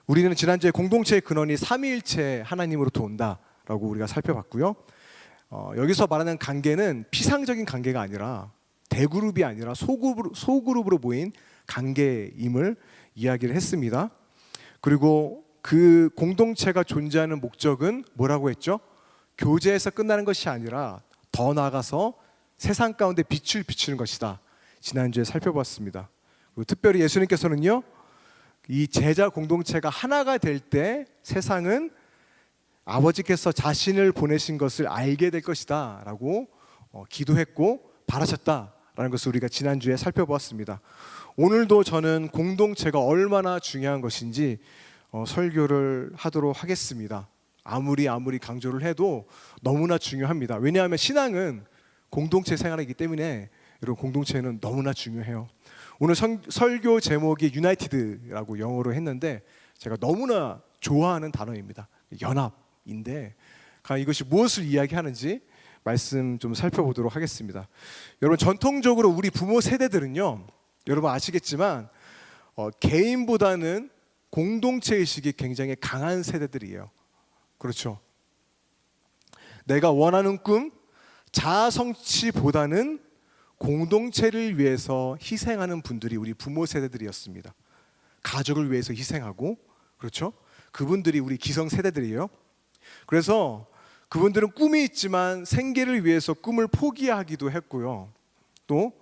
우리는 지난주에 공동체의 근원이 삼위일체 하나님으로부터 온다라고 우리가 살펴봤고요. 여기서 말하는 관계는 피상적인 관계가 아니라 대그룹이 아니라 소그룹으로 모인 관계임을 이야기를 했습니다. 그리고 그 공동체가 존재하는 목적은 뭐라고 했죠? 교제에서 끝나는 것이 아니라 더 나아가서 세상 가운데 빛을 비추는 것이다. 지난주에 살펴봤습니다. 그리고 특별히 예수님께서는요, 이 제자 공동체가 하나가 될 때 세상은 아버지께서 자신을 보내신 것을 알게 될 것이다 라고 기도했고 바라셨다라는 것을 우리가 지난주에 살펴보았습니다. 오늘도 저는 공동체가 얼마나 중요한 것인지 설교를 하도록 하겠습니다. 아무리 강조를 해도 너무나 중요합니다. 왜냐하면 신앙은 공동체 생활이기 때문에 여러분, 공동체는 너무나 중요해요. 오늘 설교 제목이 유나이티드라고 영어로 했는데 제가 너무나 좋아하는 단어입니다. 연합인데 이것이 무엇을 이야기하는지 말씀 좀 살펴보도록 하겠습니다. 여러분, 전통적으로 우리 부모 세대들은요, 여러분 아시겠지만 개인보다는 공동체 의식이 굉장히 강한 세대들이에요. 그렇죠? 내가 원하는 꿈, 자아 성취보다는 공동체를 위해서 희생하는 분들이 우리 부모 세대들이었습니다. 가족을 위해서 희생하고, 그렇죠? 그분들이 우리 기성 세대들이에요. 그래서 그분들은 꿈이 있지만 생계를 위해서 꿈을 포기하기도 했고요. 또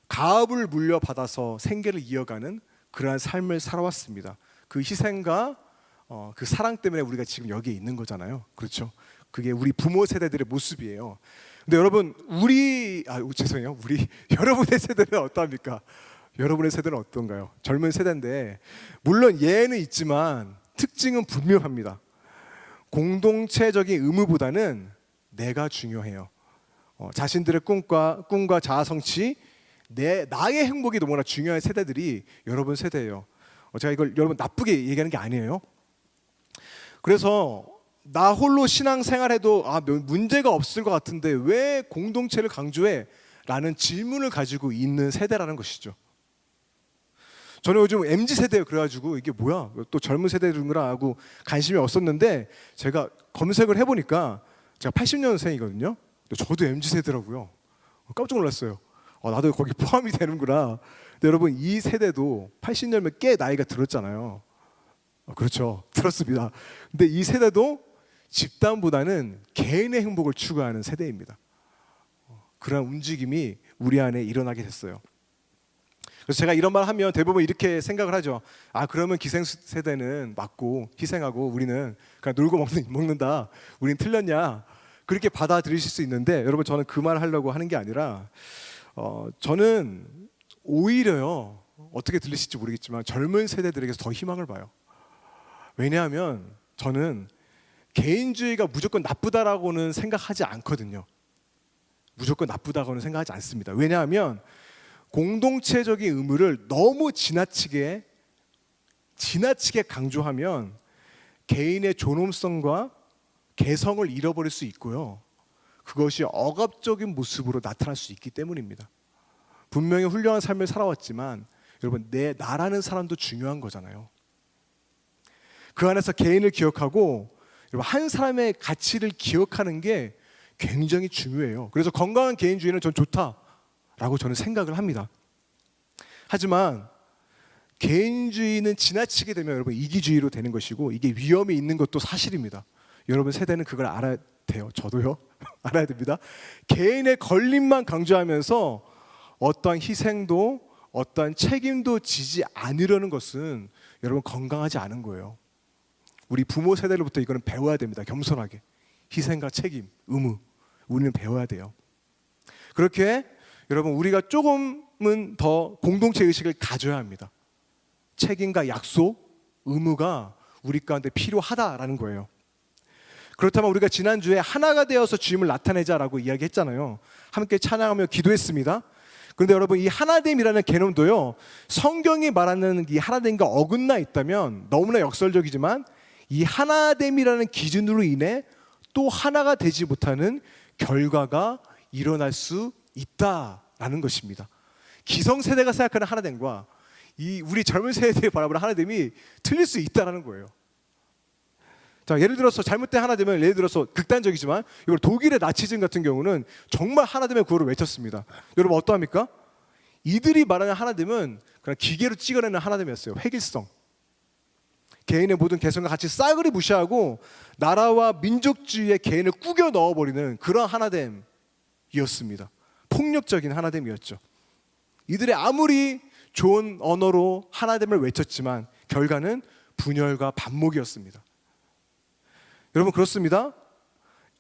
가업을 물려받아서 생계를 이어가는 그러한 삶을 살아왔습니다. 그 희생과 그 사랑 때문에 우리가 지금 여기에 있는 거잖아요. 그렇죠? 그게 우리 부모 세대들의 모습이에요. 근데 여러분, 여러분의 세대는 어떠합니까? 여러분의 세대는 어떤가요? 젊은 세대인데 물론 예는 있지만 특징은 분명합니다. 공동체적인 의무보다는 내가 중요해요. 자신들의 꿈과 자아 성취, 나의 행복이 너무나 중요한 세대들이 여러분 세대예요. 제가 이걸 여러분 나쁘게 얘기하는 게 아니에요. 그래서 나 홀로 신앙생활해도 문제가 없을 것 같은데 왜 공동체를 강조해? 라는 질문을 가지고 있는 세대라는 것이죠. 저는 요즘 MZ세대예요. 그래가지고 이게 뭐야? 또 젊은 세대들인가 하고 관심이 없었는데 제가 검색을 해보니까 제가 80년생이거든요. 저도 MZ세대라고요. 깜짝 놀랐어요. 나도 거기 포함이 되는구나. 근데 여러분, 이 세대도 80년이면 꽤 나이가 들었잖아요. 그렇죠. 들었습니다. 근데 이 세대도 집단보다는 개인의 행복을 추구하는 세대입니다. 그런 움직임이 우리 안에 일어나게 됐어요. 그래서 제가 이런 말 하면 대부분 이렇게 생각을 하죠. 그러면 기생세대는 맞고 희생하고 우리는 그냥 놀고 먹는다. 우린 틀렸냐. 그렇게 받아들이실 수 있는데 여러분, 저는 그 말 하려고 하는 게 아니라 저는 오히려요, 어떻게 들리실지 모르겠지만 젊은 세대들에게서 더 희망을 봐요. 왜냐하면 저는 개인주의가 무조건 나쁘다라고는 생각하지 않거든요. 무조건 나쁘다고는 생각하지 않습니다. 왜냐하면 공동체적인 의무를 너무 지나치게 강조하면 개인의 존엄성과 개성을 잃어버릴 수 있고요. 그것이 억압적인 모습으로 나타날 수 있기 때문입니다. 분명히 훌륭한 삶을 살아왔지만 여러분, 나라는 사람도 중요한 거잖아요. 그 안에서 개인을 기억하고 여러분, 한 사람의 가치를 기억하는 게 굉장히 중요해요. 그래서 건강한 개인주의는 전 좋다라고 저는 생각을 합니다. 하지만 개인주의는 지나치게 되면 여러분 이기주의로 되는 것이고 이게 위험이 있는 것도 사실입니다. 여러분 세대는 그걸 알아야 돼요. 저도요. 알아야 됩니다. 개인의 걸림만 강조하면서 어떠한 희생도 어떠한 책임도 지지 않으려는 것은 여러분 건강하지 않은 거예요. 우리 부모 세대로부터 이거는 배워야 됩니다. 겸손하게. 희생과 책임, 의무, 우리는 배워야 돼요. 그렇게 여러분, 우리가 조금은 더 공동체 의식을 가져야 합니다. 책임과 약속, 의무가 우리 가운데 필요하다라는 거예요. 그렇다면 우리가 지난주에 하나가 되어서 주님을 나타내자라고 이야기했잖아요. 함께 찬양하며 기도했습니다. 그런데 여러분, 이 하나됨이라는 개념도요, 성경이 말하는 이 하나됨과 어긋나 있다면 너무나 역설적이지만 이 하나됨이라는 기준으로 인해 또 하나가 되지 못하는 결과가 일어날 수 있다라는 것입니다. 기성세대가 생각하는 하나됨과 이 우리 젊은 세대에 바라보는 하나됨이 틀릴 수 있다라는 거예요. 자, 예를 들어서 잘못된 하나됨은, 예를 들어서 극단적이지만 이걸 독일의 나치즘 같은 경우는 정말 하나됨의 구호를 외쳤습니다. 여러분 어떠합니까? 이들이 말하는 하나됨은 그냥 기계로 찍어내는 하나됨이었어요. 획일성. 개인의 모든 개성과 같이 싸그리 무시하고 나라와 민족주의의 개인을 꾸겨 넣어버리는 그런 하나됨이었습니다. 폭력적인 하나됨이었죠. 이들의 아무리 좋은 언어로 하나됨을 외쳤지만 결과는 분열과 반목이었습니다. 여러분 그렇습니다.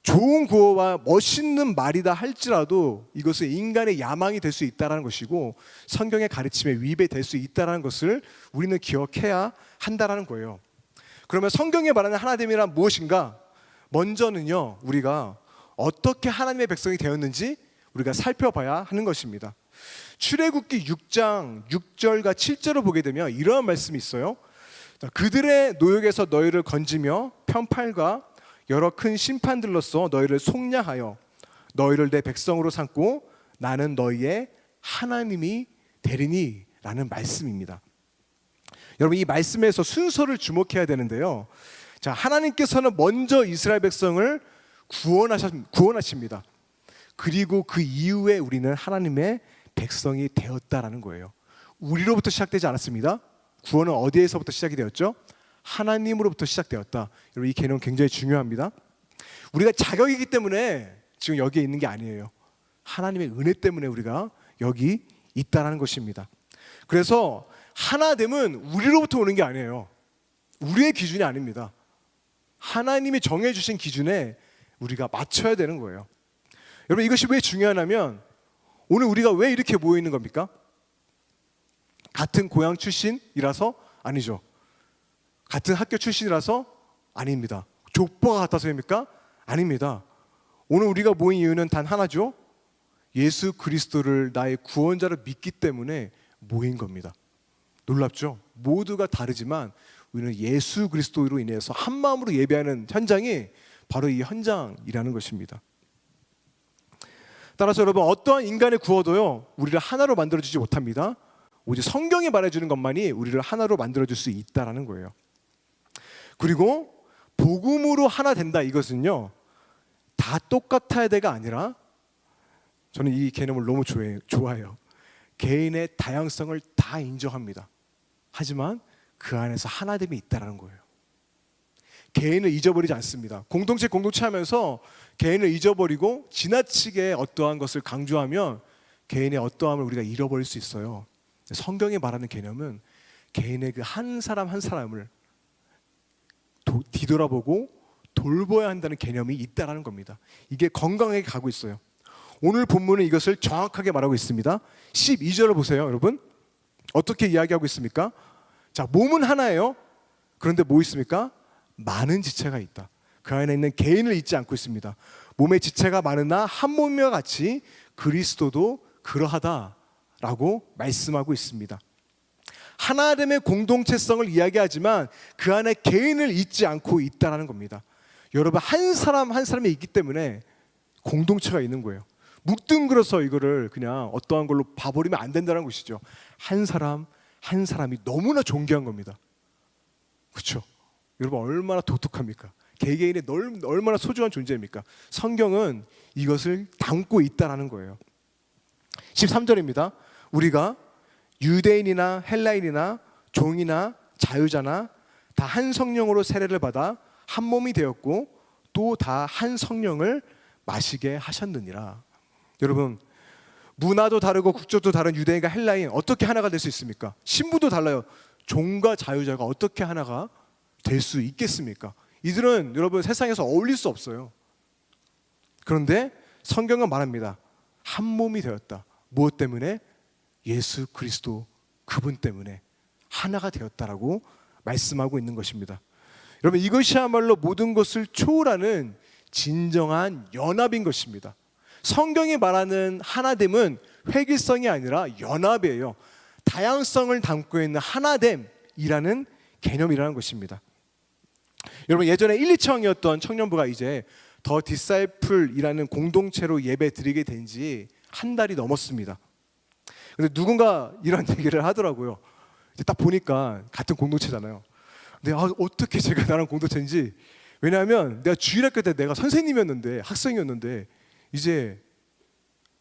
좋은 구호와 멋있는 말이다 할지라도 이것은 인간의 야망이 될 수 있다는 것이고 성경의 가르침에 위배될 수 있다는 것을 우리는 기억해야 한다는 거예요. 그러면 성경에 말하는 하나됨이란 무엇인가? 먼저는요, 우리가 어떻게 하나님의 백성이 되었는지 우리가 살펴봐야 하는 것입니다. 출애굽기 6장 6절과 7절을 보게 되면 이러한 말씀이 있어요. 그들의 노역에서 너희를 건지며 편팔과 여러 큰 심판들로서 너희를 속량하여 너희를 내 백성으로 삼고 나는 너희의 하나님이 되리니 라는 말씀입니다. 여러분 이 말씀에서 순서를 주목해야 되는데요. 자, 하나님께서는 먼저 이스라엘 백성을 구원하십니다. 그리고 그 이후에 우리는 하나님의 백성이 되었다라는 거예요. 우리로부터 시작되지 않았습니다. 구원은 어디에서부터 시작이 되었죠? 하나님으로부터 시작되었다. 여러분 이 개념은 굉장히 중요합니다. 우리가 자격이기 때문에 지금 여기에 있는 게 아니에요. 하나님의 은혜 때문에 우리가 여기 있다라는 것입니다. 그래서 하나됨은 우리로부터 오는 게 아니에요. 우리의 기준이 아닙니다. 하나님이 정해주신 기준에 우리가 맞춰야 되는 거예요. 여러분 이것이 왜 중요하냐면 오늘 우리가 왜 이렇게 모여 있는 겁니까? 같은 고향 출신이라서? 아니죠. 같은 학교 출신이라서? 아닙니다. 족보가 같아서입니까? 아닙니다. 오늘 우리가 모인 이유는 단 하나죠. 예수 그리스도를 나의 구원자로 믿기 때문에 모인 겁니다. 놀랍죠? 모두가 다르지만 우리는 예수 그리스도로 인해서 한 마음으로 예배하는 현장이 바로 이 현장이라는 것입니다. 따라서 여러분 어떠한 인간의 구워도요 우리를 하나로 만들어주지 못합니다. 오직 성경이 말해주는 것만이 우리를 하나로 만들어줄 수 있다는 거예요. 그리고 복음으로 하나 된다 이것은요 다 똑같아야 돼가 아니라 저는 이 개념을 너무 좋아해요. 개인의 다양성을 다 인정합니다. 하지만 그 안에서 하나됨이 있다는 거예요. 개인을 잊어버리지 않습니다. 공동체 하면서 개인을 잊어버리고 지나치게 어떠한 것을 강조하면 개인의 어떠함을 우리가 잃어버릴 수 있어요. 성경이 말하는 개념은 개인의 그 한 사람 한 사람을 뒤돌아보고 돌봐야 한다는 개념이 있다는 겁니다. 이게 건강하게 가고 있어요. 오늘 본문은 이것을 정확하게 말하고 있습니다. 12절을 보세요, 여러분. 어떻게 이야기하고 있습니까? 자, 몸은 하나예요. 그런데 뭐 있습니까? 많은 지체가 있다. 그 안에 있는 개인을 잊지 않고 있습니다. 몸의 지체가 많으나 한 몸과 같이 그리스도도 그러하다라고 말씀하고 있습니다. 하나됨의 공동체성을 이야기하지만 그 안에 개인을 잊지 않고 있다는 겁니다. 여러분 한 사람 한 사람이 있기 때문에 공동체가 있는 거예요. 뭉뚱그려서 이거를 그냥 어떠한 걸로 봐버리면 안 된다는 것이죠. 한 사람 한 사람이 너무나 존귀한 겁니다. 그렇죠? 여러분 얼마나 독특합니까? 개개인의 얼마나 소중한 존재입니까? 성경은 이것을 담고 있다는 거예요. 13절입니다. 우리가 유대인이나 헬라인이나 종이나 자유자나 다 한 성령으로 세례를 받아 한 몸이 되었고 또 다 한 성령을 마시게 하셨느니라. 여러분 문화도 다르고 국적도 다른 유대인과 헬라인 어떻게 하나가 될 수 있습니까? 신분도 달라요. 종과 자유자가 어떻게 하나가 될 수 있겠습니까? 이들은 여러분 세상에서 어울릴 수 없어요. 그런데 성경은 말합니다. 한 몸이 되었다. 무엇 때문에? 예수 그리스도 그분 때문에 하나가 되었다라고 말씀하고 있는 것입니다. 여러분 이것이야말로 모든 것을 초월하는 진정한 연합인 것입니다. 성경이 말하는 하나됨은 획일성이 아니라 연합이에요. 다양성을 담고 있는 하나됨이라는 개념이라는 것입니다. 여러분 예전에 1, 2청이었던 청년부가 이제 더 디사이플이라는 공동체로 예배 드리게 된 지 한 달이 넘었습니다. 근데 누군가 이런 얘기를 하더라고요. 이제 딱 보니까 같은 공동체잖아요. 근데 어떻게 제가 나랑 공동체인지, 왜냐하면 내가 주일학교 때 내가 선생님이었는데, 학생이었는데 이제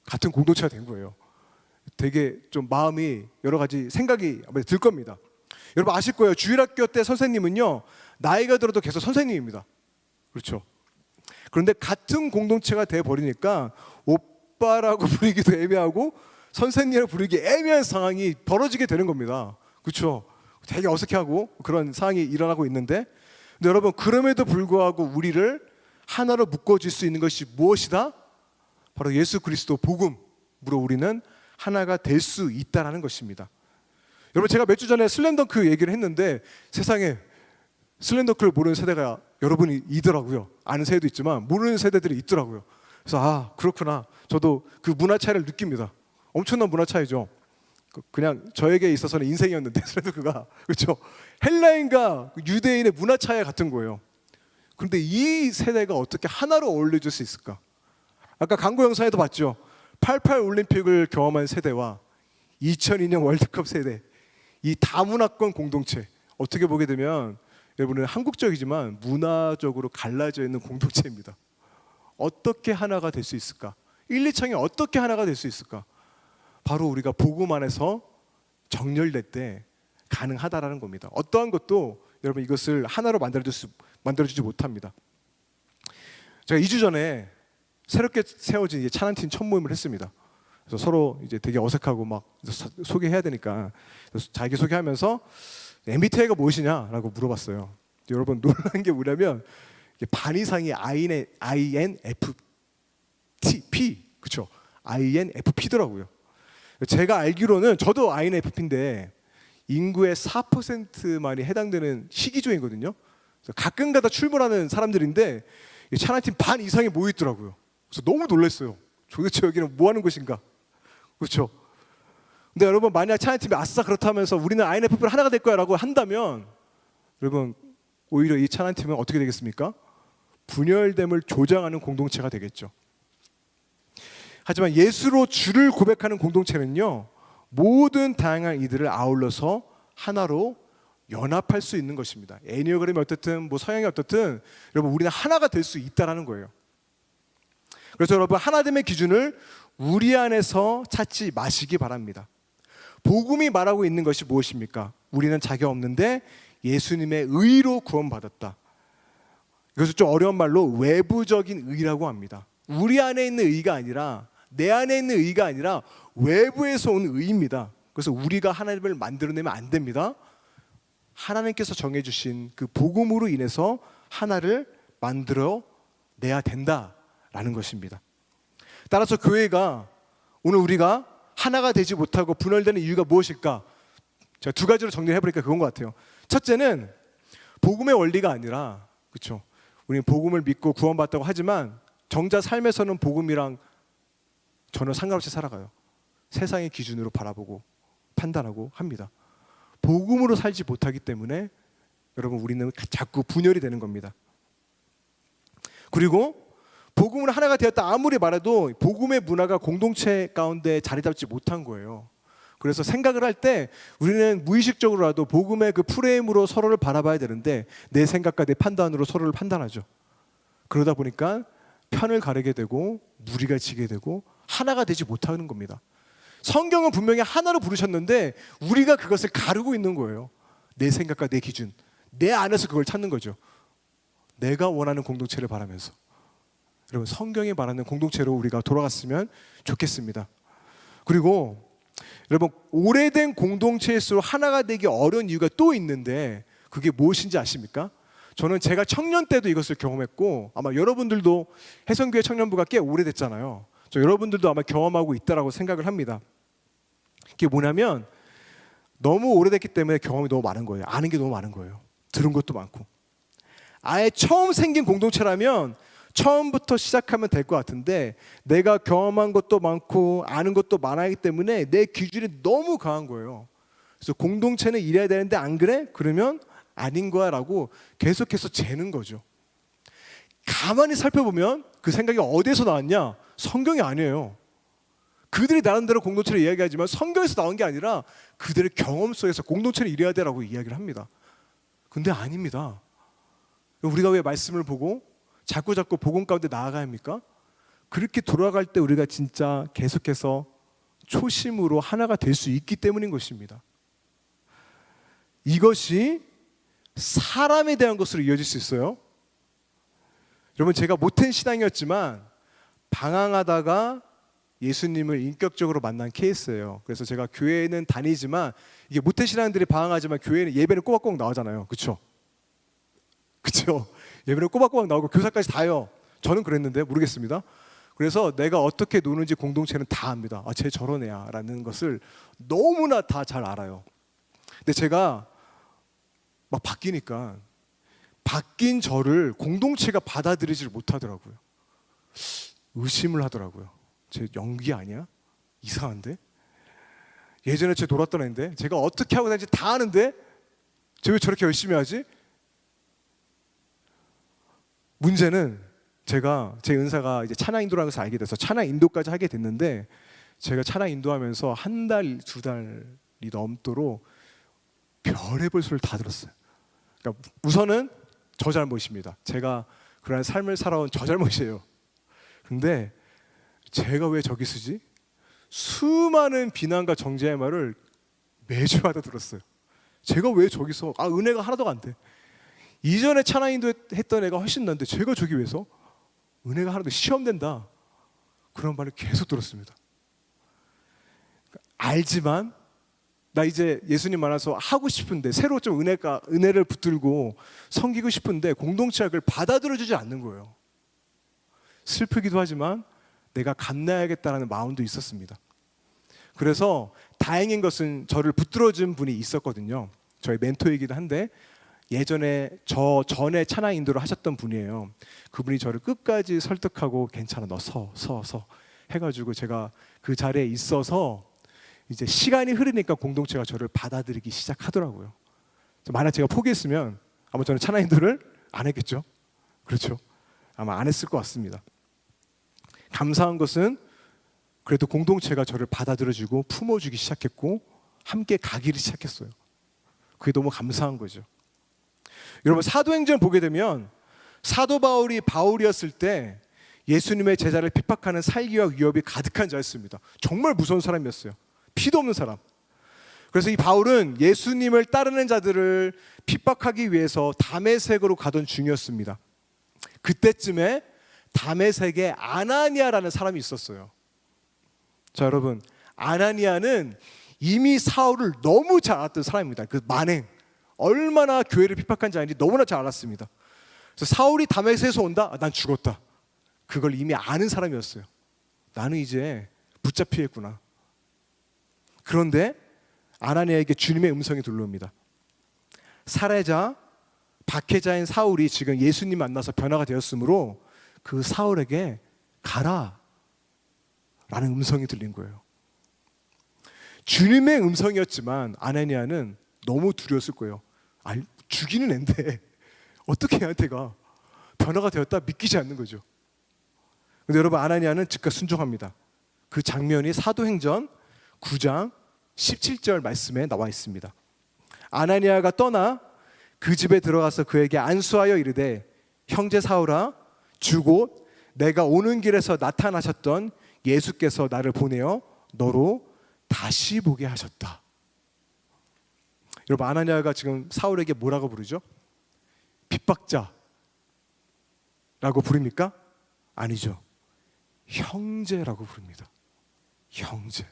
같은 공동체가 된 거예요. 되게 좀 마음이 여러 가지 생각이 들 겁니다. 여러분 아실 거예요. 주일학교 때 선생님은요, 나이가 들어도 계속 선생님입니다. 그렇죠. 그런데 같은 공동체가 돼 버리니까 오빠라고 부르기도 애매하고 선생님을 부르기 애매한 상황이 벌어지게 되는 겁니다. 그렇죠. 되게 어색해하고 그런 상황이 일어나고 있는데, 근데 여러분 그럼에도 불구하고 우리를 하나로 묶어줄 수 있는 것이 무엇이다? 바로 예수 그리스도 복음으로 우리는 하나가 될 수 있다라는 것입니다. 여러분 제가 몇 주 전에 슬램덩크 얘기를 했는데, 세상에 슬램덩크를 모르는 세대가 여러분이 있더라고요. 아는 세대도 있지만 모르는 세대들이 있더라고요. 그래서 그렇구나. 저도 그 문화 차이를 느낍니다. 엄청난 문화 차이죠. 그냥 저에게 있어서는 인생이었는데 슬램덩크가, 그렇죠. 헬라인과 유대인의 문화 차이 같은 거예요. 그런데 이 세대가 어떻게 하나로 어울려질 수 있을까? 아까 광고 영상에도 봤죠. 88 올림픽을 경험한 세대와 2002년 월드컵 세대, 이 다문화권 공동체, 어떻게 보게 되면 여러분은 한국적이지만 문화적으로 갈라져 있는 공동체입니다. 어떻게 하나가 될 수 있을까? 1, 2청이 어떻게 하나가 될 수 있을까? 바로 우리가 복음 안에서 정렬될 때 가능하다라는 겁니다. 어떠한 것도 여러분 이것을 하나로 만들어주지 못합니다. 제가 2주 전에 새롭게 세워진 찬양팀 첫 모임을 했습니다. 그래서 서로 이제 되게 어색하고 막 소개해야 되니까 자기 소개하면서 MBTI가 무엇이냐라고 물어봤어요. 여러분 놀란 게 뭐냐면 반 이상이 INFP, 그렇죠? INFP더라고요. 제가 알기로는 저도 INFP인데 인구의 4%만이 해당되는 시기조이거든요. 가끔가다 출몰하는 사람들인데 찬양팀 반 이상이 모여 있더라고요. 그래서 너무 놀랐어요. 도대체 여기는 뭐 하는 곳인가? 그렇죠? 근데 여러분 만약 찬양팀이 아싸 그렇다면서 우리는 INFP로 하나가 될 거야 라고 한다면, 여러분 오히려 이 찬양팀은 어떻게 되겠습니까? 분열됨을 조장하는 공동체가 되겠죠. 하지만 예수로 주를 고백하는 공동체는요, 모든 다양한 이들을 아울러서 하나로 연합할 수 있는 것입니다. 애니어그램이 어떻든 서양이 어떻든 여러분 우리는 하나가 될 수 있다는 거예요. 그래서 여러분 하나됨의 기준을 우리 안에서 찾지 마시기 바랍니다. 복음이 말하고 있는 것이 무엇입니까? 우리는 자격 없는데 예수님의 의로 구원받았다. 이것을 좀 어려운 말로 외부적인 의라고 합니다. 우리 안에 있는 의가 아니라, 내 안에 있는 의가 아니라 외부에서 온 의입니다. 그래서 우리가 하나님을 만들어내면 안 됩니다. 하나님께서 정해주신 그 복음으로 인해서 하나를 만들어내야 된다라는 것입니다. 따라서 교회가 오늘 우리가 하나가 되지 못하고 분열되는 이유가 무엇일까? 제가 두 가지로 정리해보니까 그건 것 같아요. 첫째는 복음의 원리가 아니라, 그렇죠? 우리는 복음을 믿고 구원받다고 하지만 정작 삶에서는 복음이랑 전혀 상관없이 살아가요. 세상의 기준으로 바라보고 판단하고 합니다. 복음으로 살지 못하기 때문에 여러분 우리는 자꾸 분열이 되는 겁니다. 그리고 복음으로 하나가 되었다 아무리 말해도 복음의 문화가 공동체 가운데 자리 잡지 못한 거예요. 그래서 생각을 할 때 우리는 무의식적으로라도 복음의 그 프레임으로 서로를 바라봐야 되는데 내 생각과 내 판단으로 서로를 판단하죠. 그러다 보니까 편을 가르게 되고 무리가 지게 되고 하나가 되지 못하는 겁니다. 성경은 분명히 하나로 부르셨는데 우리가 그것을 가르고 있는 거예요. 내 생각과 내 기준, 내 안에서 그걸 찾는 거죠. 내가 원하는 공동체를 바라면서. 여러분 성경이 말하는 공동체로 우리가 돌아갔으면 좋겠습니다. 그리고 여러분 오래된 공동체일수록 하나가 되기 어려운 이유가 또 있는데 그게 무엇인지 아십니까? 저는 제가 청년 때도 이것을 경험했고 아마 여러분들도 해성교회 청년부가 꽤 오래됐잖아요. 여러분들도 아마 경험하고 있다라고 생각을 합니다. 그게 뭐냐면 너무 오래됐기 때문에 경험이 너무 많은 거예요. 아는 게 너무 많은 거예요. 들은 것도 많고. 아예 처음 생긴 공동체라면 처음부터 시작하면 될 것 같은데 내가 경험한 것도 많고 아는 것도 많아야 하기 때문에 내 기준이 너무 강한 거예요. 그래서 공동체는 이래야 되는데 안 그래? 그러면 아닌 거야 라고 계속해서 재는 거죠. 가만히 살펴보면 그 생각이 어디에서 나왔냐? 성경이 아니에요. 그들이 나름대로 공동체를 이야기하지만 성경에서 나온 게 아니라 그들의 경험 속에서 공동체를 이뤄야 되라고 이야기를 합니다. 근데 아닙니다. 우리가 왜 말씀을 보고 자꾸 복음 가운데 나아가야 합니까? 그렇게 돌아갈 때 우리가 진짜 계속해서 초심으로 하나가 될 수 있기 때문인 것입니다. 이것이 사람에 대한 것으로 이어질 수 있어요. 여러분, 제가 모태인 신앙이었지만 방황하다가 예수님을 인격적으로 만난 케이스예요. 그래서 제가 교회에는 다니지만 이게 모태 신앙들이 방황하지만 교회는 예배는 꼬박꼬박 나오잖아요. 그렇죠? 그렇죠? 예배는 꼬박꼬박 나오고 교사까지 다요. 저는 그랬는데 모르겠습니다. 그래서 내가 어떻게 노는지 공동체는 다 압니다. 아, 쟤 저런 애야 라는 것을 너무나 다 잘 알아요. 근데 제가 막 바뀌니까 바뀐 저를 공동체가 받아들이질 못하더라고요. 의심을 하더라고요. 쟤 연기 아니야? 이상한데? 예전에 쟤 놀았던 애인데? 제가 어떻게 하고 다니는지 다 아는데? 쟤 왜 저렇게 열심히 하지? 문제는 제가 제 은사가 이제 찬양 인도라는 것을 알게 돼서 찬양 인도까지 하게 됐는데, 제가 찬양 인도하면서 한 달, 두 달이 넘도록 별의별 소리를 다 들었어요. 그러니까 우선은 저 잘못입니다. 제가 그런 삶을 살아온 저 잘못이에요. 근데 제가 왜 저기 쓰지? 수많은 비난과 정죄의 말을 매주마다 들었어요. 제가 왜 저기서, 은혜가 하나도 안 돼. 이전에 찬양 인도했던 애가 훨씬 난데 제가 저기 왜서? 은혜가 하나도 시험된다. 그런 말을 계속 들었습니다. 알지만 나 이제 예수님 만나서 하고 싶은데, 새로 좀 은혜를 붙들고 섬기고 싶은데 공동체가 그걸 받아들여주지 않는 거예요. 슬프기도 하지만 내가 감내해야겠다는 마음도 있었습니다. 그래서 다행인 것은 저를 붙들어준 분이 있었거든요. 저희 멘토이기도 한데 예전에 저 전에 찬양 인도를 하셨던 분이에요. 그분이 저를 끝까지 설득하고 괜찮아, 너 서 해가지고 제가 그 자리에 있어서 이제 시간이 흐르니까 공동체가 저를 받아들이기 시작하더라고요. 만약 제가 포기했으면 아마 저는 찬양 인도를 안 했겠죠. 그렇죠? 아마 안 했을 것 같습니다. 감사한 것은 그래도 공동체가 저를 받아들여주고 품어주기 시작했고 함께 가기를 시작했어요. 그게 너무 감사한 거죠. 여러분, 사도행전 보게 되면 사도 바울이었을 때 예수님의 제자를 핍박하는 살기와 위협이 가득한 자였습니다. 정말 무서운 사람이었어요. 피도 없는 사람. 그래서 이 바울은 예수님을 따르는 자들을 핍박하기 위해서 다메섹으로 가던 중이었습니다. 그때쯤에 다메섹에 아나니아라는 사람이 있었어요. 자, 여러분, 아나니아는 이미 사울을 너무 잘 알았던 사람입니다. 그 만행, 얼마나 교회를 핍박한 자인지 너무나 잘 알았습니다. 그래서 사울이 다메섹에서 온다? 난 죽었다. 그걸 이미 아는 사람이었어요. 나는 이제 붙잡히겠구나. 그런데 아나니아에게 주님의 음성이 들려옵니다. 살해자, 박해자인 사울이 지금 예수님 만나서 변화가 되었으므로 그 사울에게 가라 라는 음성이 들린 거예요. 주님의 음성이었지만 아나니아는 너무 두려웠을 거예요. 죽이는 앤데 어떻게 얘한테 가? 변화가 되었다 믿기지 않는 거죠. 근데 여러분, 아나니아는 즉각 순종합니다. 그 장면이 사도행전 9장 17절 말씀에 나와 있습니다. 아나니아가 떠나 그 집에 들어가서 그에게 안수하여 이르되, 형제 사울아, 주곧 내가 오는 길에서 나타나셨던 예수께서 나를 보내어 너로 다시 보게 하셨다. 여러분, 아나니아가 지금 사울에게 뭐라고 부르죠? 핍박자라고 부릅니까? 아니죠. 형제라고 부릅니다. 형제.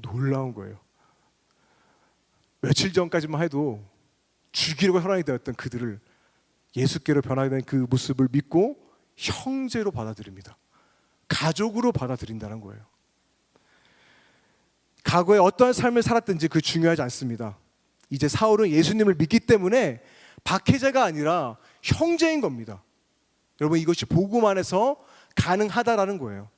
놀라운 거예요. 며칠 전까지만 해도 죽이려고 혈안이 되었던 그들을 예수께로 변하게 된 그 모습을 믿고 형제로 받아들입니다. 가족으로 받아들인다는 거예요. 과거에 어떠한 삶을 살았든지 그 중요하지 않습니다. 이제 사울은 예수님을 믿기 때문에 박해자가 아니라 형제인 겁니다. 여러분, 이것이 복음 안에서 가능하다라는 거예요.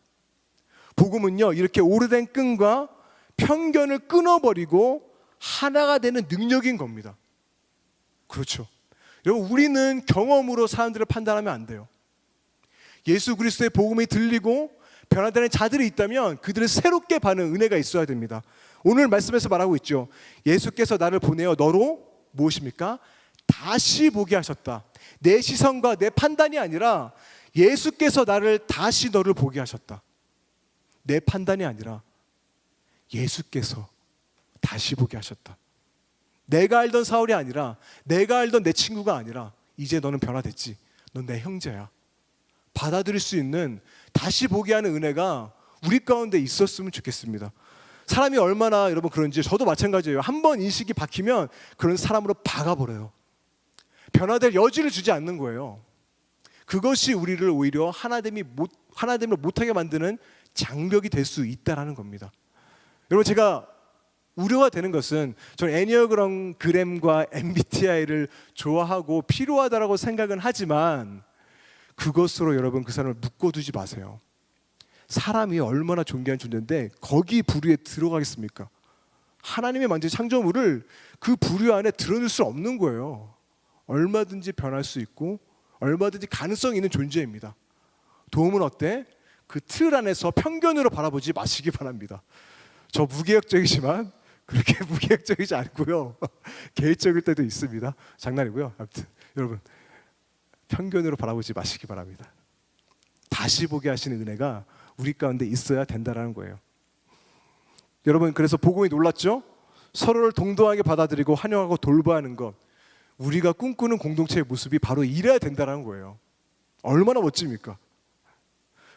복음은요, 이렇게 오래된 끈과 편견을 끊어버리고 하나가 되는 능력인 겁니다. 그렇죠. 여러분, 우리는 경험으로 사람들을 판단하면 안 돼요. 예수 그리스도의 복음이 들리고 변화되는 자들이 있다면 그들을 새롭게 봐는 은혜가 있어야 됩니다. 오늘 말씀에서 말하고 있죠. 예수께서 나를 보내어 너로 무엇입니까? 다시 보게 하셨다. 내 시선과 내 판단이 아니라 예수께서 나를 다시 너를 보게 하셨다. 내 판단이 아니라 예수께서 다시 보게 하셨다. 내가 알던 사울이 아니라, 내가 알던 내 친구가 아니라 이제 너는 변화됐지. 넌 내 형제야. 받아들일 수 있는, 다시 보게 하는 은혜가 우리 가운데 있었으면 좋겠습니다. 사람이 얼마나 여러분 그런지 저도 마찬가지예요. 한번 인식이 박히면 그런 사람으로 박아버려요. 변화될 여지를 주지 않는 거예요. 그것이 우리를 오히려 하나됨을 못하게 만드는 장벽이 될 수 있다는 겁니다. 여러분, 제가 우려가 되는 것은 저는 애니어그램과 MBTI를 좋아하고 필요하다고 생각은 하지만 그것으로 여러분 그 사람을 묶어두지 마세요. 사람이 얼마나 존귀한 존재인데 거기 부류에 들어가겠습니까? 하나님의 만진 창조물을 그 부류 안에 드러낼 수 없는 거예요. 얼마든지 변할 수 있고 얼마든지 가능성이 있는 존재입니다. 도움은 어때? 그 틀 안에서 편견으로 바라보지 마시기 바랍니다. 저 무계획적이지만 그렇게 무계획적이지 않고요. 계획적일 때도 있습니다. 장난이고요. 아무튼 여러분, 편견으로 바라보지 마시기 바랍니다. 다시 보게 하시는 은혜가 우리 가운데 있어야 된다는 거예요. 여러분, 그래서 복음이 놀랐죠? 서로를 동등하게 받아들이고 환영하고 돌보는 것, 우리가 꿈꾸는 공동체의 모습이 바로 이래야 된다는 거예요. 얼마나 멋집니까?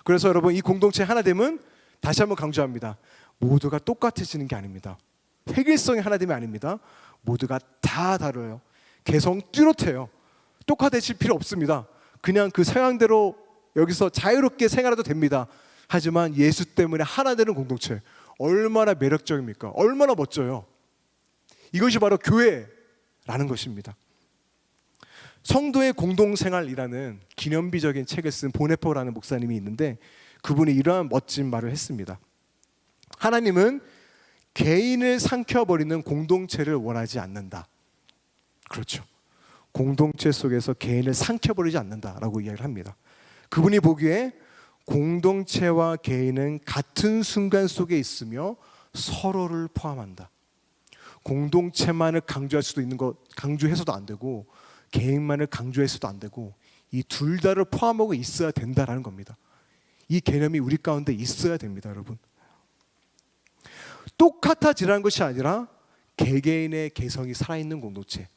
그래서 여러분, 이 공동체 하나됨은 다시 한번 강조합니다. 모두가 똑같아지는 게 아닙니다. 획일성의 하나됨이 아닙니다. 모두가 다 다르요. 개성 뚜렷해요. 똑같아질 필요 없습니다. 그냥 그 성향대로 여기서 자유롭게 생활해도 됩니다. 하지만 예수 때문에 하나 되는 공동체, 얼마나 매력적입니까? 얼마나 멋져요. 이것이 바로 교회라는 것입니다. 성도의 공동생활이라는 기념비적인 책을 쓴 보네포라는 목사님이 있는데 그분이 이러한 멋진 말을 했습니다. 하나님은 개인을 삼켜버리는 공동체를 원하지 않는다. 그렇죠. 공동체 속에서 개인을 삼켜버리지 않는다라고 이야기를 합니다. 그분이 보기에 공동체와 개인은 같은 순간 속에 있으며 서로를 포함한다. 공동체만을 강조할 수도 있는 것, 강조해서도 안 되고 개인만을 강조해서도 안 되고 이 둘 다를 포함하고 있어야 된다라는 겁니다. 이 개념이 우리 가운데 있어야 됩니다, 여러분. 똑같아지라는 것이 아니라 개개인의 개성이 살아있는 공동체.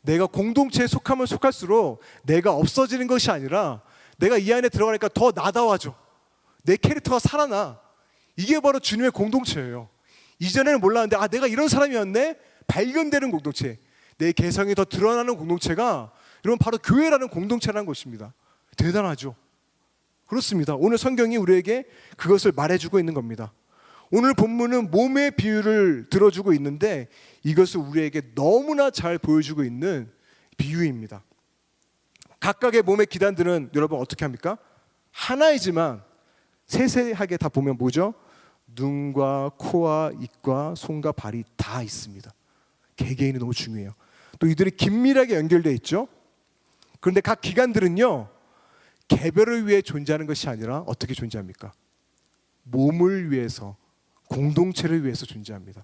내가 공동체에 속하면 속할수록 내가 없어지는 것이 아니라 내가 이 안에 들어가니까 더 나다워져. 내 캐릭터가 살아나. 이게 바로 주님의 공동체예요. 이전에는 몰랐는데 내가 이런 사람이었네? 발견되는 공동체. 내 개성이 더 드러나는 공동체가 여러분 바로 교회라는 공동체라는 것입니다. 대단하죠? 그렇습니다. 오늘 성경이 우리에게 그것을 말해주고 있는 겁니다. 오늘 본문은 몸의 비유를 들어주고 있는데 이것을 우리에게 너무나 잘 보여주고 있는 비유입니다. 각각의 몸의 기단들은 여러분 어떻게 합니까? 하나이지만 세세하게 다 보면 뭐죠? 눈과 코와 입과 손과 발이 다 있습니다. 개개인이 너무 중요해요. 또 이들이 긴밀하게 연결되어 있죠. 그런데 각 기관들은요, 개별을 위해 존재하는 것이 아니라 어떻게 존재합니까? 몸을 위해서, 공동체를 위해서 존재합니다.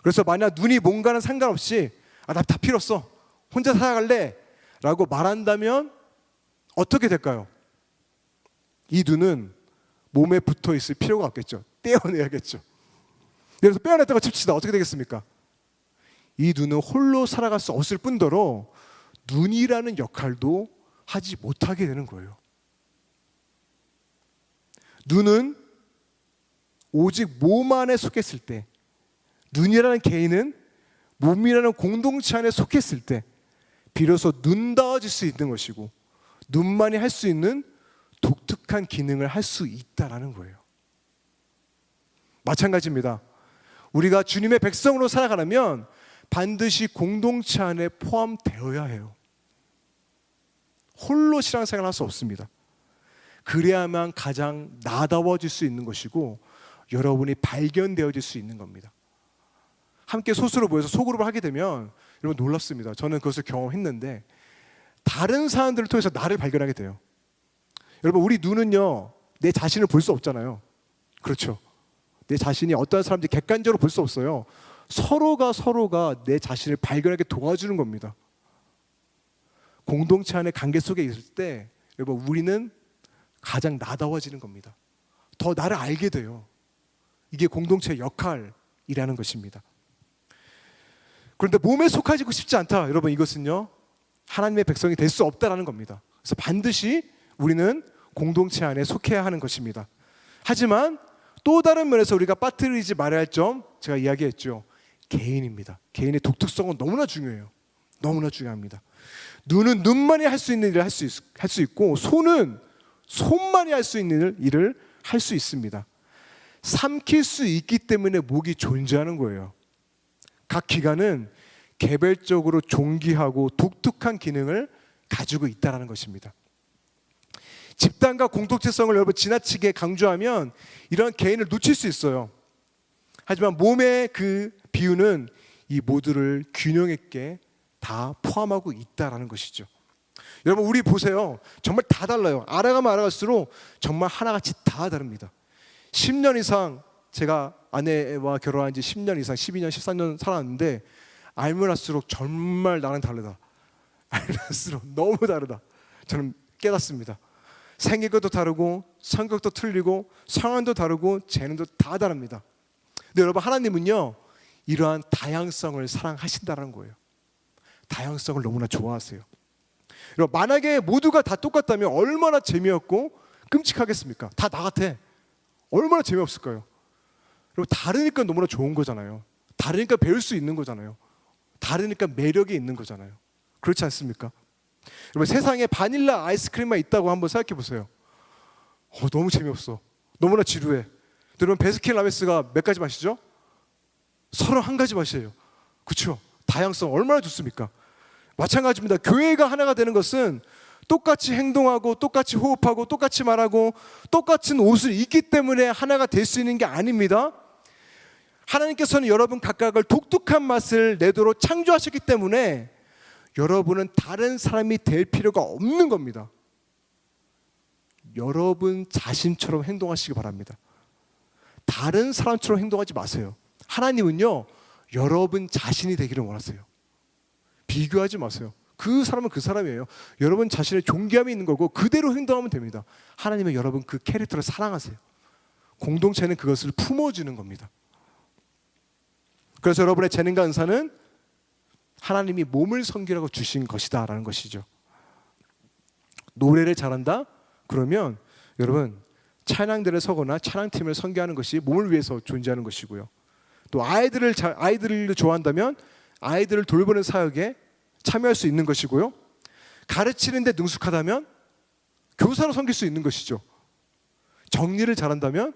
그래서 만약 눈이 뭔가는 상관없이 나 다 필요 없어, 혼자 살아갈래 라고 말한다면 어떻게 될까요? 이 눈은 몸에 붙어 있을 필요가 없겠죠. 떼어내야겠죠. 그래서 빼어냈다가 칩시다. 어떻게 되겠습니까? 이 눈은 홀로 살아갈 수 없을 뿐더러 눈이라는 역할도 하지 못하게 되는 거예요. 눈은 오직 몸 안에 속했을 때, 눈이라는 개인은 몸이라는 공동체 안에 속했을 때 비로소 눈다워질 수 있는 것이고 눈만이 할 수 있는 독특한 기능을 할 수 있다라는 거예요. 마찬가지입니다. 우리가 주님의 백성으로 살아가려면 반드시 공동체 안에 포함되어야 해요. 홀로 신앙생활을 할 수 없습니다. 그래야만 가장 나다워질 수 있는 것이고 여러분이 발견되어질 수 있는 겁니다. 함께 소수로 모여서 소그룹을 하게 되면 여러분 놀랍습니다. 저는 그것을 경험했는데 다른 사람들을 통해서 나를 발견하게 돼요. 여러분, 우리 눈은요, 내 자신을 볼 수 없잖아요. 그렇죠. 내 자신이 어떠한 사람인지 객관적으로 볼 수 없어요. 서로가 내 자신을 발견하게 도와주는 겁니다. 공동체 안의 관계 속에 있을 때 여러분 우리는 가장 나다워지는 겁니다. 더 나를 알게 돼요. 이게 공동체의 역할이라는 것입니다. 그런데 몸에 속하지고 싶지 않다. 여러분 이것은요 하나님의 백성이 될 수 없다라는 겁니다. 그래서 반드시 우리는 공동체 안에 속해야 하는 것입니다. 하지만 또 다른 면에서 우리가 빠뜨리지 말아야 할 점 제가 이야기했죠. 개인입니다. 개인의 독특성은 너무나 중요해요. 너무나 중요합니다. 눈은 눈만이 할 수 있는 일을 할 수 있고 손은 손만이 할 수 있는 일을 할 수 있습니다. 삼킬 수 있기 때문에 목이 존재하는 거예요. 각 기관은 개별적으로 존귀하고 독특한 기능을 가지고 있다는 것입니다. 집단과 공동체성을 여러분 지나치게 강조하면 이런 개인을 놓칠 수 있어요. 하지만 몸의 그 비유는 이 모두를 균형 있게 다 포함하고 있다라는 것이죠. 여러분 우리 보세요. 정말 다 달라요. 알아가면 알아갈수록 정말 하나같이 다 다릅니다. 10년 이상 제가 아내와 결혼한 지 10년 이상 12년 13년 살았는데 알면 할수록 정말 나는 다르다. 알면 할수록 너무 다르다. 저는 깨닫습니다. 생긴 것도 다르고 성격도 틀리고 성향도 다르고 재능도 다 다릅니다. 근데 여러분 하나님은요 이러한 다양성을 사랑하신다는 거예요. 다양성을 너무나 좋아하세요. 여러분 만약에 모두가 다 똑같다면 얼마나 재미없고 끔찍하겠습니까? 다 나 같아. 얼마나 재미없을까요? 여러분 다르니까 너무나 좋은 거잖아요. 다르니까 배울 수 있는 거잖아요. 다르니까 매력이 있는 거잖아요. 그렇지 않습니까? 여러분 세상에 바닐라 아이스크림만 있다고 한번 생각해 보세요. 너무 재미없어. 너무나 지루해. 여러분 베스킨라빈스가 몇 가지 맛이죠? 31가지 맛이에요. 그렇죠? 다양성 얼마나 좋습니까? 마찬가지입니다. 교회가 하나가 되는 것은 똑같이 행동하고 똑같이 호흡하고 똑같이 말하고 똑같은 옷을 입기 때문에 하나가 될 수 있는 게 아닙니다. 하나님께서는 여러분 각각을 독특한 맛을 내도록 창조하셨기 때문에 여러분은 다른 사람이 될 필요가 없는 겁니다. 여러분 자신처럼 행동하시기 바랍니다. 다른 사람처럼 행동하지 마세요. 하나님은요 여러분 자신이 되기를 원하세요. 비교하지 마세요. 그 사람은 그 사람이에요. 여러분 자신의 존귀함이 있는 거고 그대로 행동하면 됩니다. 하나님은 여러분 그 캐릭터를 사랑하세요. 공동체는 그것을 품어주는 겁니다. 그래서 여러분의 재능과 은사는 하나님이 몸을 섬기라고 주신 것이다 라는 것이죠. 노래를 잘한다? 그러면 여러분 찬양대를 서거나 찬양팀을 섬기하는 것이 몸을 위해서 존재하는 것이고요. 또 아이들을 좋아한다면 아이들을 돌보는 사역에 참여할 수 있는 것이고요. 가르치는 데 능숙하다면 교사로 섬길 수 있는 것이죠. 정리를 잘한다면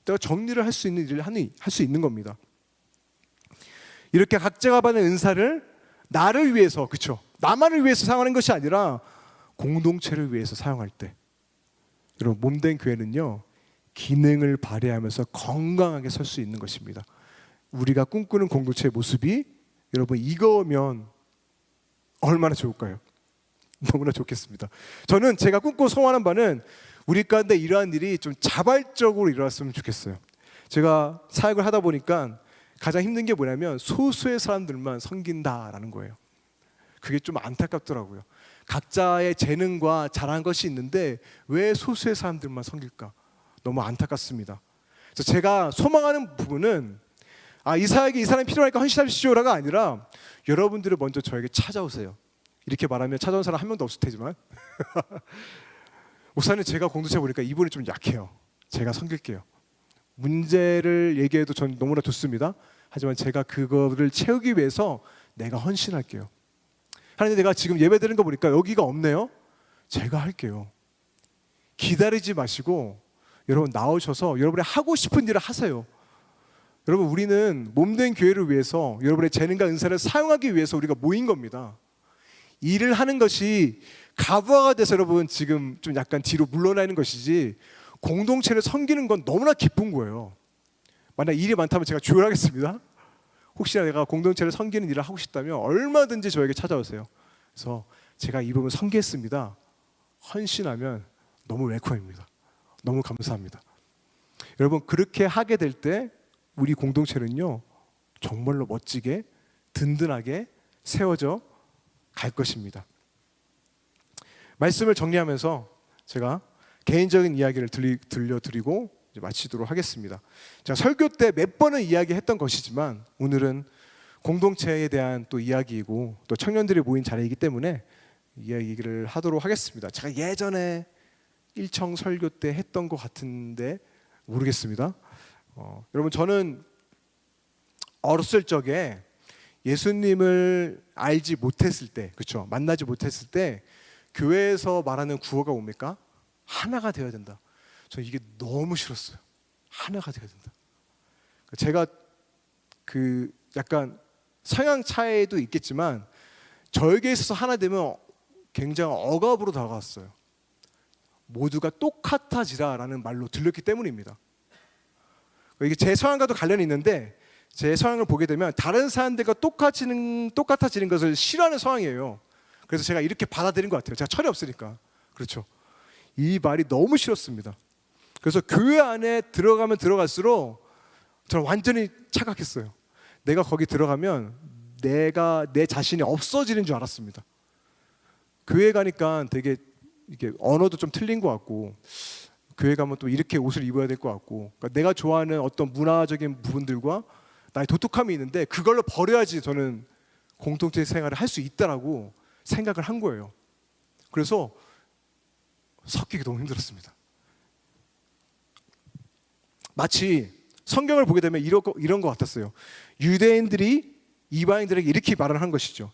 내가 정리를 할 수 있는 일을 할 수 있는 겁니다. 이렇게 각자가 받는 은사를 나를 위해서, 그렇죠? 나만을 위해서 사용하는 것이 아니라 공동체를 위해서 사용할 때 여러분 몸된 교회는요 기능을 발휘하면서 건강하게 설 수 있는 것입니다. 우리가 꿈꾸는 공동체의 모습이 여러분 이거면 얼마나 좋을까요? 너무나 좋겠습니다. 저는 제가 꿈꾸고 소원하는 바는 우리 가운데 이러한 일이 좀 자발적으로 일어났으면 좋겠어요. 제가 사역을 하다 보니까 가장 힘든 게 뭐냐면 소수의 사람들만 섬긴다라는 거예요. 그게 좀 안타깝더라고요. 각자의 재능과 잘한 것이 있는데 왜 소수의 사람들만 섬길까? 너무 안타깝습니다. 그래서 제가 소망하는 부분은 이 사역에 이 사람이 필요하니까 헌신하십시오라가 아니라 여러분들이 먼저 저에게 찾아오세요. 이렇게 말하면 찾아온 사람 한 명도 없을 테지만 목사님 제가 공동체 보니까 이분이 좀 약해요. 제가 섬길게요. 문제를 얘기해도 전 너무나 좋습니다. 하지만 제가 그거를 채우기 위해서 내가 헌신할게요. 하나님 내가 지금 예배 드리는 거 보니까 여기가 없네요. 제가 할게요. 기다리지 마시고 여러분 나오셔서 여러분이 하고 싶은 일을 하세요. 여러분 우리는 몸된 교회를 위해서 여러분의 재능과 은사를 사용하기 위해서 우리가 모인 겁니다. 일을 하는 것이 가부화가 돼서 여러분 지금 좀 약간 뒤로 물러나 있는 것이지 공동체를 섬기는 건 너무나 기쁜 거예요. 만약 일이 많다면 제가 조율하겠습니다. 혹시나 내가 공동체를 섬기는 일을 하고 싶다면 얼마든지 저에게 찾아오세요. 그래서 제가 이 부분 섬기겠습니다. 헌신하면 너무 웰컴입니다. 너무 감사합니다. 여러분, 그렇게 하게 될 때 우리 공동체는요, 정말로 멋지게 든든하게 세워져 갈 것입니다. 말씀을 정리하면서 제가 개인적인 이야기를 들려드리고 이제 마치도록 하겠습니다. 제가 설교 때 몇 번은 이야기했던 것이지만 오늘은 공동체에 대한 또 이야기이고 또 청년들이 모인 자리이기 때문에 이야기를 하도록 하겠습니다. 제가 예전에 일청 설교 때 했던 것 같은데 모르겠습니다. 여러분, 저는 어렸을 적에 예수님을 알지 못했을 때, 그렇죠? 만나지 못했을 때 교회에서 말하는 구호가 뭡니까? 하나가 되어야 된다. 저 이게 너무 싫었어요. 하나가 되어야 된다. 제가 그 약간 성향 차이도 있겠지만 저에게 있어서 하나 되면 굉장히 억압으로 다가왔어요. 모두가 똑같아지라라는 말로 들렸기 때문입니다. 이게 제 성향과도 관련이 있는데 제 성향을 보게 되면 다른 사람들과 똑같아지는 것을 싫어하는 성향이에요. 그래서 제가 이렇게 받아들인 것 같아요. 제가 철이 없으니까. 그렇죠. 이 말이 너무 싫었습니다. 그래서 교회 안에 들어가면 들어갈수록 저는 완전히 착각했어요. 내가 거기 들어가면 내 자신이 없어지는 줄 알았습니다. 교회 가니까 되게 이게 언어도 좀 틀린 것 같고, 교회 가면 또 이렇게 옷을 입어야 될 것 같고, 그러니까 내가 좋아하는 어떤 문화적인 부분들과 나의 독특함이 있는데 그걸로 버려야지 저는 공동체 생활을 할 수 있다라고 생각을 한 거예요. 그래서 섞이기 너무 힘들었습니다. 마치 성경을 보게 되면 이런 것 같았어요. 유대인들이 이방인들에게 이렇게 말을 한 것이죠.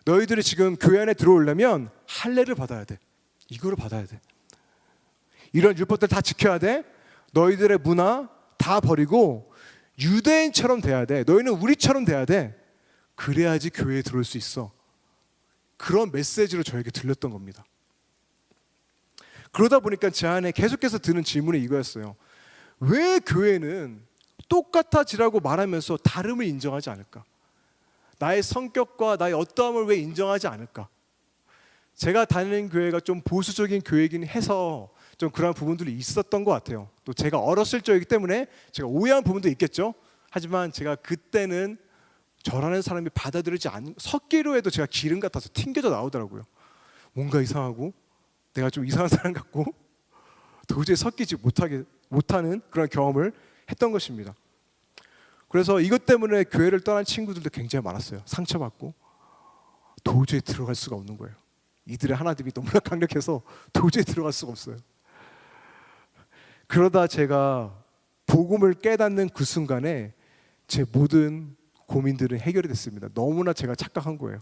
너희들이 지금 교회 안에 들어오려면 할례를 받아야 돼. 이거를 받아야 돼. 이런 율법들 다 지켜야 돼. 너희들의 문화 다 버리고 유대인처럼 돼야 돼. 너희는 우리처럼 돼야 돼. 그래야지 교회에 들어올 수 있어. 그런 메시지로 저에게 들렸던 겁니다. 그러다 보니까 제 안에 계속해서 드는 질문이 이거였어요. 왜 교회는 똑같아지라고 말하면서 다름을 인정하지 않을까? 나의 성격과 나의 어떠함을 왜 인정하지 않을까? 제가 다니는 교회가 좀 보수적인 교회이긴 해서 좀 그런 부분들이 있었던 것 같아요. 또 제가 어렸을 적이기 때문에 제가 오해한 부분도 있겠죠. 하지만 제가 그때는 저라는 사람이 받아들이지 않는, 섞기로 해도 제가 기름 같아서 튕겨져 나오더라고요. 뭔가 이상하고 내가 좀 이상한 사람 같고 도저히 섞이지 못하는 그런 경험을 했던 것입니다. 그래서 이것 때문에 교회를 떠난 친구들도 굉장히 많았어요. 상처받고 도저히 들어갈 수가 없는 거예요. 이들의 하나님이 너무나 강력해서 도저히 들어갈 수가 없어요. 그러다 제가 복음을 깨닫는 그 순간에 제 모든 고민들은 해결이 됐습니다. 너무나 제가 착각한 거예요.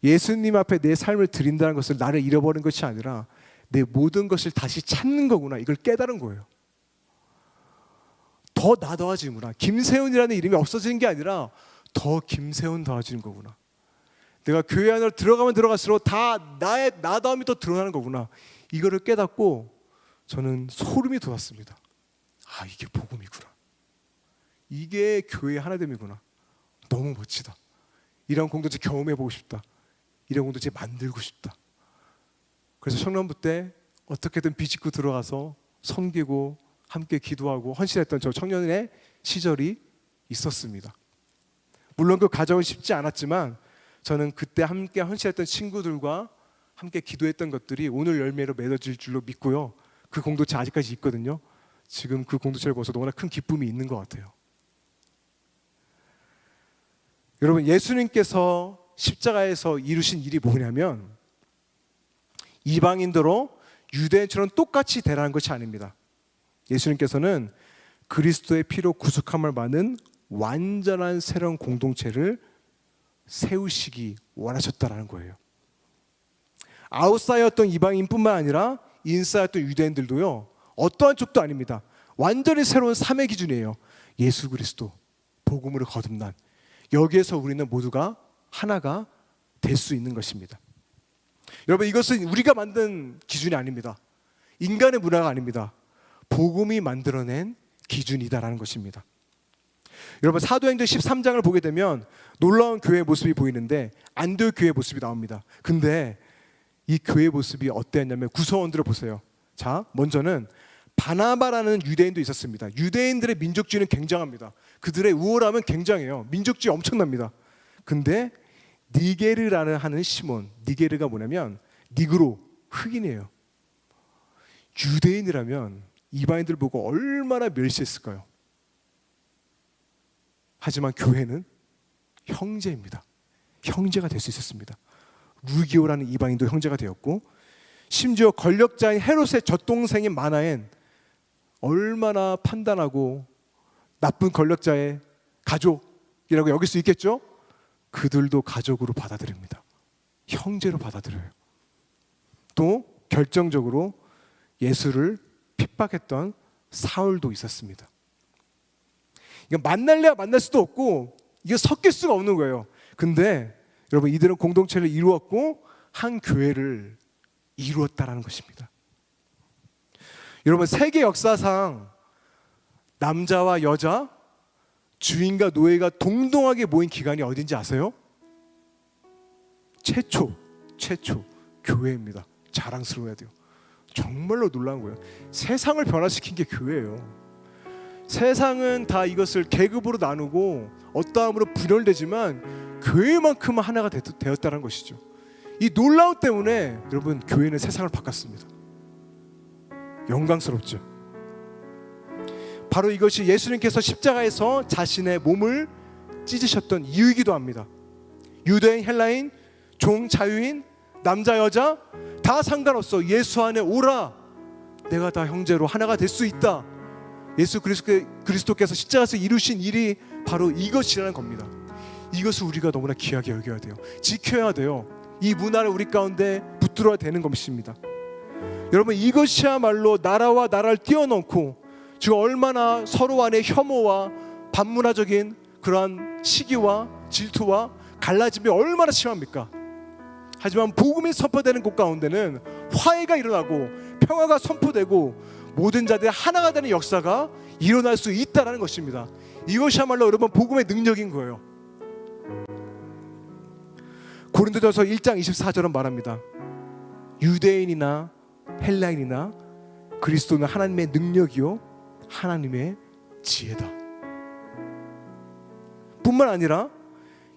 예수님 앞에 내 삶을 드린다는 것을 나를 잃어버린 것이 아니라 내 모든 것을 다시 찾는 거구나. 이걸 깨달은 거예요. 더 나더해지구나. 김세훈이라는 이름이 없어지는 게 아니라 더 김세훈 더해지는 거구나. 내가 교회 안으로 들어가면 들어갈수록 다 나의 나다움이 더 드러나는 거구나. 이거를 깨닫고 저는 소름이 돋았습니다. 아, 이게 복음이구나. 이게 교회의 하나됨이구나. 너무 멋지다. 이런 공동체 경험해보고 싶다. 이런 공동체 만들고 싶다. 그래서 청년부 때 어떻게든 비집고 들어가서 섬기고 함께 기도하고 헌신했던 저 청년의 시절이 있었습니다. 물론 그 과정은 쉽지 않았지만 저는 그때 함께 헌신했던 친구들과 함께 기도했던 것들이 오늘 열매로 맺어질 줄로 믿고요. 그 공동체 아직까지 있거든요. 지금 그 공동체를 보면서 너무나 큰 기쁨이 있는 것 같아요. 여러분, 예수님께서 십자가에서 이루신 일이 뭐냐면 이방인들로 유대인처럼 똑같이 되라는 것이 아닙니다. 예수님께서는 그리스도의 피로 구속함을 받는 완전한 새로운 공동체를 세우시기 원하셨다라는 거예요. 아웃사이어였던 이방인뿐만 아니라 인사였던 유대인들도요, 어떠한 쪽도 아닙니다. 완전히 새로운 3의 기준이에요. 예수 그리스도, 복음으로 거듭난, 여기에서 우리는 모두가 하나가 될 수 있는 것입니다. 여러분, 이것은 우리가 만든 기준이 아닙니다. 인간의 문화가 아닙니다. 복음이 만들어낸 기준이다라는 것입니다. 여러분, 사도행전 13장을 보게 되면 놀라운 교회의 모습이 보이는데 안디옥 교회의 모습이 나옵니다. 근데 이 교회의 모습이 어땠냐면 구성원들을 보세요. 자, 먼저는 바나바라는 유대인도 있었습니다. 유대인들의 민족주의는 굉장합니다. 그들의 우월함은 굉장해요. 민족주의 엄청납니다. 근데 니게르라는 하는 시몬, 니게르가 뭐냐면 니그로, 흑인이에요. 유대인이라면 이방인들 보고 얼마나 멸시했을까요? 하지만 교회는 형제입니다. 형제가 될 수 있었습니다. 루기오라는 이방인도 형제가 되었고, 심지어 권력자인 헤롯의 젖동생인 마나엔 얼마나 판단하고 나쁜 권력자의 가족이라고 여길 수 있겠죠? 그들도 가족으로 받아들입니다. 형제로 받아들여요. 또 결정적으로 예수를 핍박했던 사울도 있었습니다. 이거 만날래야 만날 수도 없고 이거 섞일 수가 없는 거예요. 근데 여러분, 이들은 공동체를 이루었고 한 교회를 이루었다라는 것입니다. 여러분, 세계 역사상 남자와 여자, 주인과 노예가 동등하게 모인 기간이 어딘지 아세요? 최초 교회입니다. 자랑스러워야 돼요. 정말로 놀라운 거예요. 세상을 변화시킨 게 교회예요. 세상은 다 이것을 계급으로 나누고 어떠함으로 분열되지만 교회만큼은 하나가 되었다는 것이죠. 이 놀라움 때문에 여러분, 교회는 세상을 바꿨습니다. 영광스럽죠. 바로 이것이 예수님께서 십자가에서 자신의 몸을 찢으셨던 이유이기도 합니다. 유대인, 헬라인, 종, 자유인, 남자, 여자 다 상관없어. 예수 안에 오라. 내가 다 형제로 하나가 될 수 있다. 예수 그리스도께서 십자가에서 이루신 일이 바로 이것이라는 겁니다. 이것을 우리가 너무나 귀하게 여겨야 돼요. 지켜야 돼요. 이 문화를 우리 가운데 붙들어야 되는 것입니다. 여러분, 이것이야말로 나라와 나라를 뛰어넘고 지금 얼마나 서로 안에 혐오와 반문화적인 그러한 시기와 질투와 갈라짐이 얼마나 심합니까? 하지만 복음이 선포되는 곳 가운데는 화해가 일어나고 평화가 선포되고 모든 자들이 하나가 되는 역사가 일어날 수 있다는 것입니다. 이것이야말로 여러분, 복음의 능력인 거예요. 고린도전서 1장 24절은 말합니다. 유대인이나 헬라인이나 그리스도는 하나님의 능력이요 하나님의 지혜다. 뿐만 아니라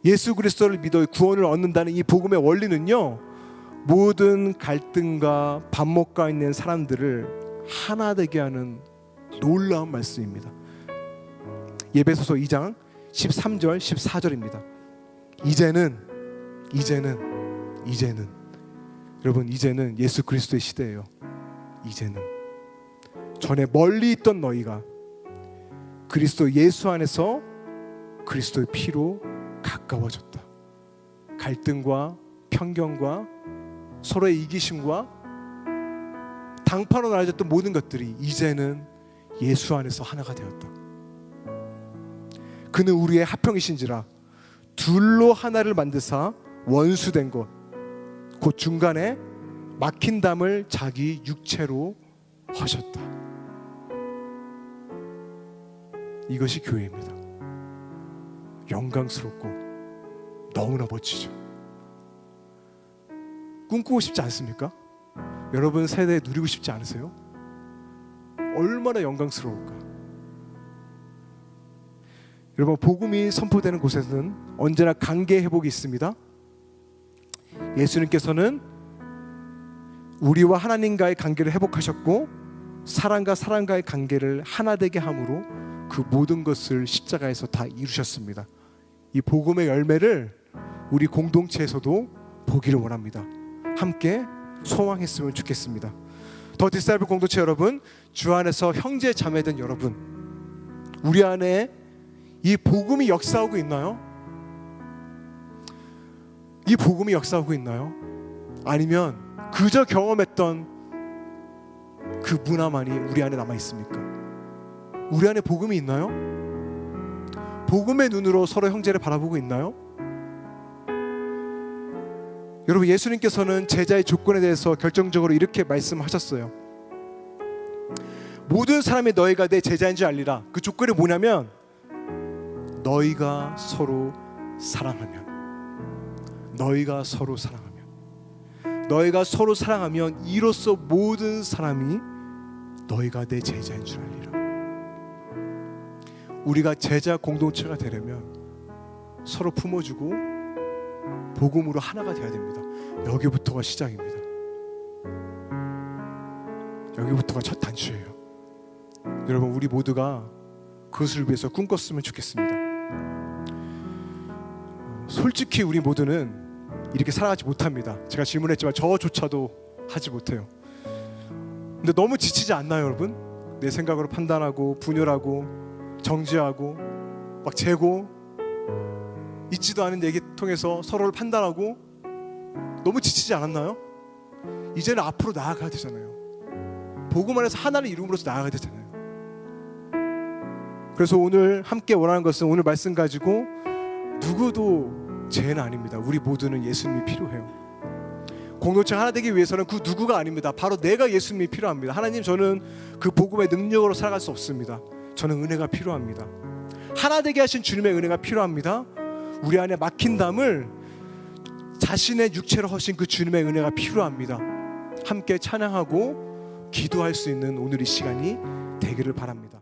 예수 그리스도를 믿어 구원을 얻는다는 이 복음의 원리는요, 모든 갈등과 반목가 있는 사람들을 하나 되게 하는 놀라운 말씀입니다. 에베소서 2장 13절 14절입니다. 이제는 여러분, 이제는 예수 그리스도의 시대예요. 이제는 전에 멀리 있던 너희가 그리스도 예수 안에서 그리스도의 피로 가까워졌다. 갈등과 편견과 서로의 이기심과 당파로 나눠졌던 모든 것들이 이제는 예수 안에서 하나가 되었다. 그는 우리의 합형이신지라 둘로 하나를 만드사 원수된 것 곧 중간에 막힌 담을 자기 육체로 하셨다. 이것이 교회입니다. 영광스럽고 너무나 멋지죠. 꿈꾸고 싶지 않습니까? 여러분 세대에 누리고 싶지 않으세요? 얼마나 영광스러울까. 여러분, 복음이 선포되는 곳에서는 언제나 관계 회복이 있습니다. 예수님께서는 우리와 하나님과의 관계를 회복하셨고 사람과 사람과의 관계를 하나 되게 함으로 그 모든 것을 십자가에서 다 이루셨습니다. 이 복음의 열매를 우리 공동체에서도 보기를 원합니다. 함께 소망했으면 좋겠습니다. 더 디사이플 공동체 여러분, 주 안에서 형제 자매된 여러분, 우리 안에 이 복음이 역사하고 있나요? 이 복음이 역사하고 있나요? 아니면 그저 경험했던 그 문화만이 우리 안에 남아 있습니까? 우리 안에 복음이 있나요? 복음의 눈으로 서로 형제를 바라보고 있나요? 여러분, 예수님께서는 제자의 조건에 대해서 결정적으로 이렇게 말씀하셨어요. 모든 사람이 너희가 내 제자인 줄 알리라. 그 조건이 뭐냐면 너희가 서로 사랑하면, 너희가 서로 사랑하면, 너희가 서로 사랑하면 이로써 모든 사람이 너희가 내 제자인 줄 알리라. 우리가 제자 공동체가 되려면 서로 품어주고 복음으로 하나가 되어야 됩니다. 여기부터가 시작입니다. 여기부터가 첫 단추예요. 여러분, 우리 모두가 그것을 위해서 꿈꿨으면 좋겠습니다. 솔직히 우리 모두는 이렇게 살아가지 못합니다. 제가 질문했지만 저조차도 하지 못해요. 근데 너무 지치지 않나요, 여러분? 내 생각으로 판단하고 분열하고 정죄하고 막 재고 있지도 않은 얘기 통해서 서로를 판단하고 너무 지치지 않았나요? 이제는 앞으로 나아가야 되잖아요. 복음 안에서 하나를 이룸으로써 나아가야 되잖아요. 그래서 오늘 함께 원하는 것은, 오늘 말씀 가지고 누구도 죄는 아닙니다. 우리 모두는 예수님이 필요해요. 공동체 하나 되기 위해서는 그 누구가 아닙니다. 바로 내가 예수님이 필요합니다. 하나님, 저는 그 복음의 능력으로 살아갈 수 없습니다. 저는 은혜가 필요합니다. 하나 되게 하신 주님의 은혜가 필요합니다. 우리 안에 막힌 담을 자신의 육체로 허신 그 주님의 은혜가 필요합니다. 함께 찬양하고 기도할 수 있는 오늘 이 시간이 되기를 바랍니다.